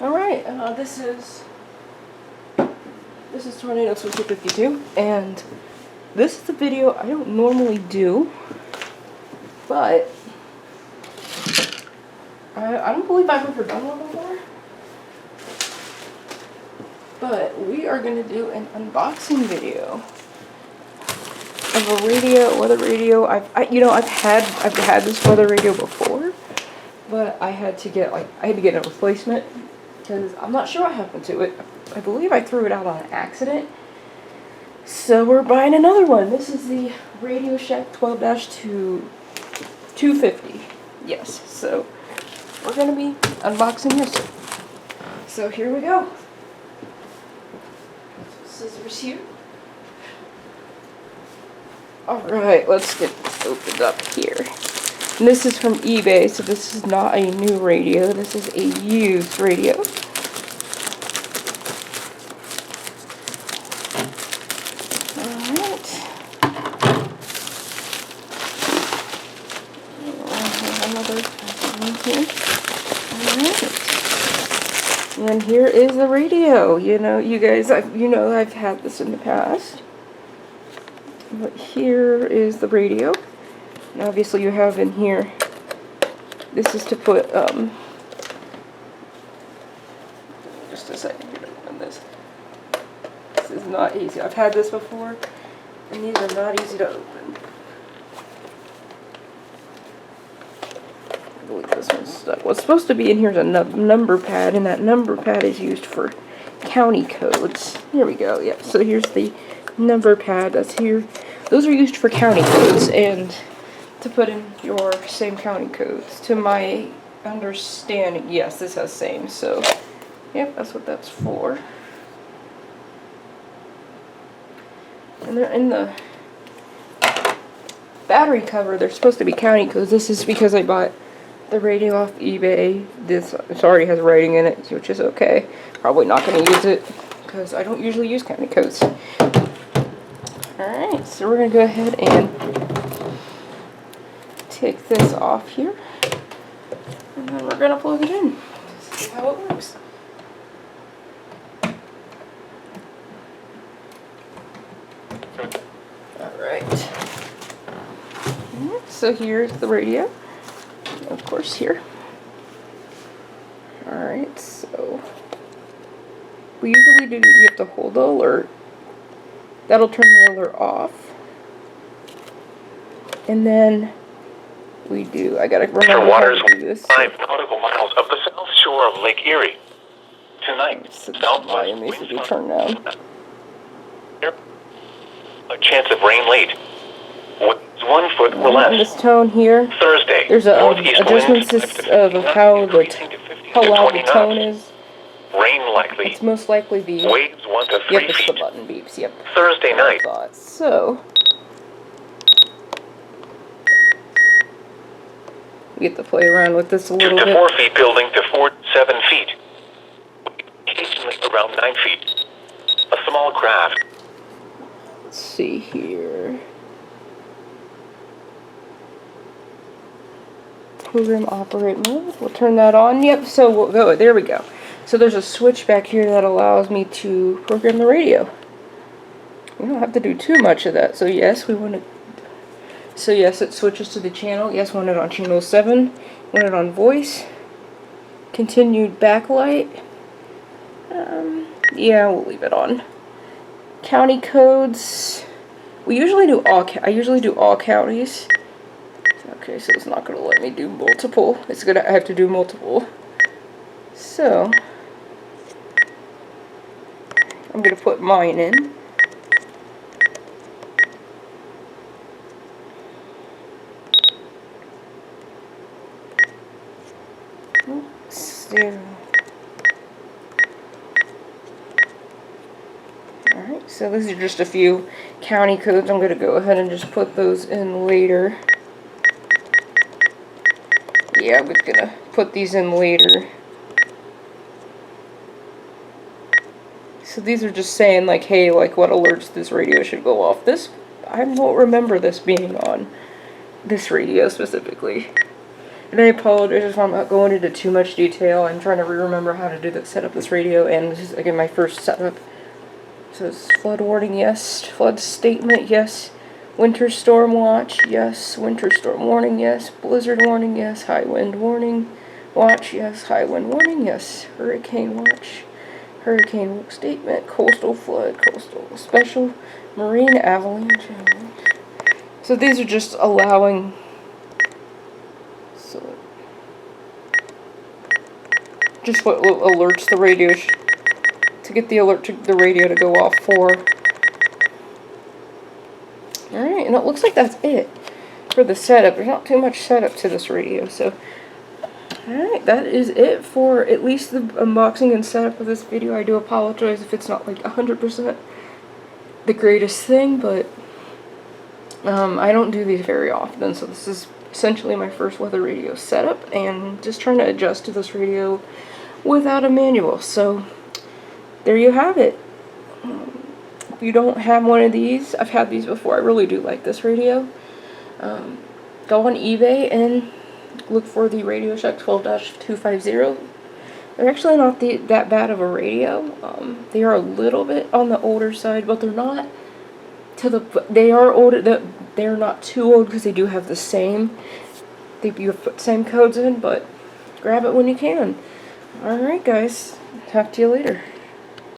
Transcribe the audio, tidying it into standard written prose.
Alright, this is Tornado Switcher 52, and this is the video I don't normally do, but I don't believe I've ever done one before. But we are going to do an unboxing video of a radio, weather radio. I've had this weather radio before, but I had to get a replacement because I'm not sure what happened to it. I believe I threw it out on accident. So we're buying another one. This is the Radioshack 12-250. Yes, so we're going to be unboxing this. So here we go. Scissors here. Alright, let's get this opened up here. And this is from eBay, so this is not a new radio. This is a used radio. Alright. Another one here. Alright. And here is the radio. You know, you guys, I've had this in the past. But here is the radio. And obviously you have in here, this is to put, just a second here to open this. This is not easy. I've had this before, and these are not easy to open. I believe this one's stuck. What's supposed to be in here is a number pad, and that number pad is used for county codes. Here we go. Yep. So here's the number pad that's here. Those are used for county codes and to put in your same county codes. To my understanding, yes, this has same. So, yep, that's what that's for. And they're in the battery cover. They're supposed to be county codes. This is because I bought the radio off eBay. This already has writing in it, which is okay. Probably not going to use it because I don't usually use county codes. Alright, so we're going to go ahead and take this off here. And then we're going to plug it in. See how it works. Alright. So here's the radio. Of course, here. Alright, so we usually do, you have to hold the alert. That'll turn the alert off. And then we do, I gotta remember how to do this. 5 nautical miles up the south shore of Lake Erie. Tonight, volume needs to be turned down. A chance of rain late. 1 foot or less. This tone here. Thursday. There's adjustments of how loud the tone is. Rain likely. It's most likely the waves 1 to 3 yep, feet. it's the button beeps. Yep. Thursday night. So we get to play around with this a 2 little to bit. 4 feet building to 7 feet. Occasionally around 9 feet. A small craft. Let's see here. Program operate mode. We'll turn that on. Yep, so we'll go. There we go. So there's a switch back here that allows me to program the radio. We don't have to do too much of that. So yes, we want to. So yes, it switches to the channel. Yes, want it on channel 7. Want it on voice. Continued backlight. Yeah, we'll leave it on. County codes. We usually do all. I usually do all counties. Okay, so it's not going to let me do multiple. It's going to I have to do multiple. So I'm going to put mine in. Alright, so these are just a few county codes. I'm going to go ahead and just put those in later. Yeah, I'm just gonna put these in later. So these are just saying like, hey, like what alerts this radio should go off. This, I don't remember this being on this radio specifically. And I apologize if I'm not going into too much detail. I'm trying to remember how to set up this radio, and this is again my first setup. So it's flood warning, yes. Flood statement, yes. Winter storm watch, yes. Winter storm warning, yes. Blizzard warning, yes. High wind warning watch, yes. High wind warning, yes. Hurricane watch, hurricane statement, coastal flood, coastal special, marine avalanche. So these are just allowing. So just what alerts the radio to get the alert to the radio to go off for. Alright, and it looks like that's it for the setup. There's not too much setup to this radio, so alright, that is it for at least the unboxing and setup of this video. I do apologize if it's not like 100% the greatest thing, but I don't do these very often, so this is essentially my first weather radio setup, and just trying to adjust to this radio without a manual. So there you have it. If you don't have one of these, I've had these before. I really do like this radio. Go on eBay and look for the Radioshack 12-250. They're actually not that bad of a radio. They are a little bit on the older side, but they're not they are older. They're not too old because they do have the same. You put same codes in, but grab it when you can. Alright guys, talk to you later.